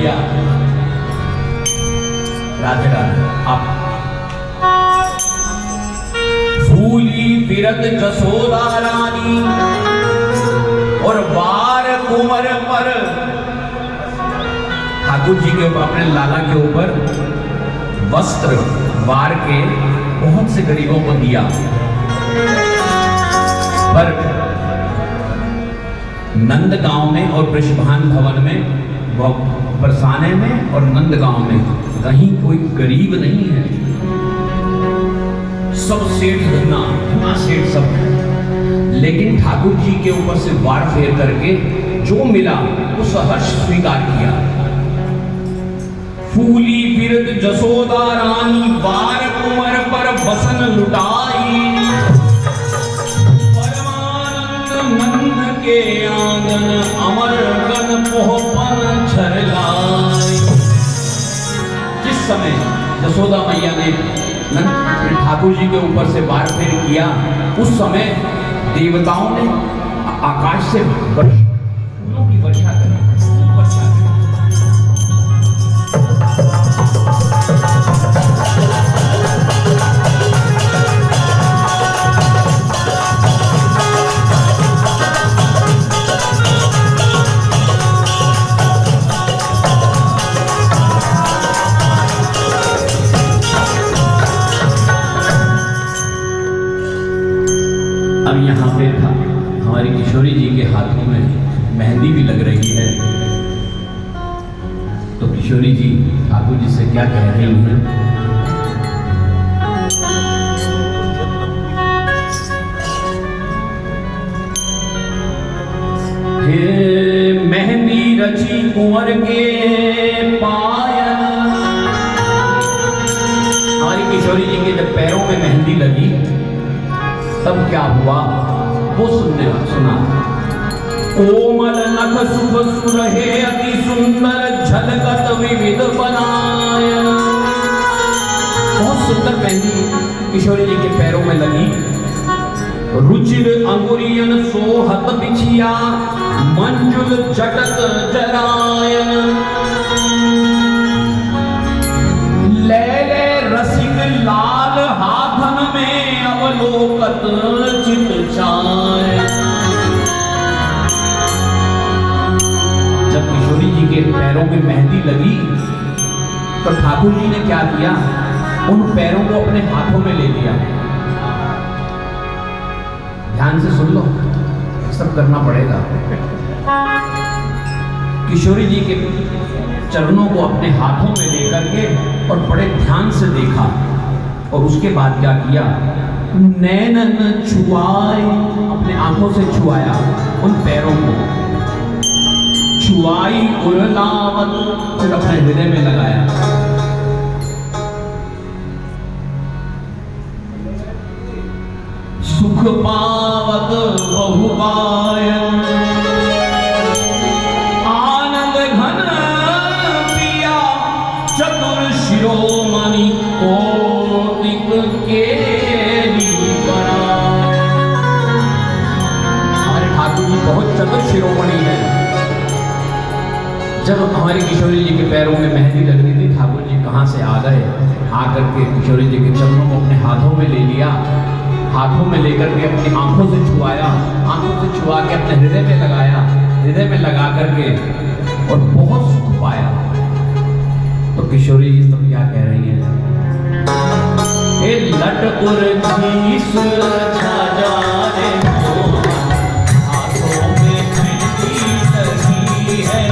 भैया राधे राधे। आप फूली फिरत जसोदा रानी और बार कुंवर पर, ठाकुर जी के अपने लाला के ऊपर वस्त्र वार के बहुत से गरीबों को दिया, पर नंदगांव में और वृषभान भवन में, बरसाने में और नंदगांव में कहीं कोई गरीब नहीं है। सब सेठ धना सेठ सब। लेकिन ठाकुर जी के ऊपर से वार फेर करके जो मिला उस हर्ष स्वीकार किया। फूली फिरत जसोदा रानी बार कुंवर पर बसन लुटाई, परमानंद नंद के आंगन अमर गण पोहपन झरलाई। जिस समय जसोदा मैया ने ठाकुर जी के ऊपर से वार फेर किया, उस समय देवताओं ने आकाश से फूलों की वर्षा करी। अब यहाँ पे था हमारी किशोरी जी के हाथों में मेहंदी भी लग रही है, तो किशोरी जी ठाकुर जी से क्या कह रही हैं? हे मेहंदी रची कुंवर के पायल। हमारी किशोरी जी के जब पैरों में मेहंदी लगी तब क्या हुआ वो सुना। कोमल नख सुख सुरहे अति सुंदर झलकत विविध बनायन। बहुत सुंदर मेहंदी किशोरी जी के पैरों में लगी। रुचिर अंगुरियन सोहत बिछिया मंजुल जटत जरायन। ले ले रसिक लाल हाथन में अवलोकत चित चाय। जब किशोरी जी के पैरों में मेहंदी लगी तो ठाकुर जी ने क्या किया, उन पैरों को अपने हाथों में ले लिया। ध्यान से सुन लो, सब करना पड़ेगा। किशोरी जी के चरणों को अपने हाथों में लेकर के और बड़े ध्यान से देखा, और उसके बाद क्या किया, नैनन छुआए, अपने आंखों से छुआया उन पैरों को, छुआई उरलावत, फिर अपने हृदय में लगाया। सुख पावत बहुबायन, आनंद घन पिया चतुर शिरोमणि कोटिक के बहुत चतुर शिरोमणि है। जब हमारी किशोरी जी के पैरों में मेहंदी लग रही थी, ठाकुर जी कहाँ से आ गए, आकर के किशोरी जी के चरणों को अपने हाथों में ले लिया, हाथों में लेकर के अपनी आंखों से छुआया, आंखों से छुआ के अपने हृदय में लगाया, हृदय में लगा करके और बहुत सुख पाया। तो किशोरी जी तो क्या कह रही है, ए लट उर्जीस छाजा रे हाथों में मेहंदी लगी है।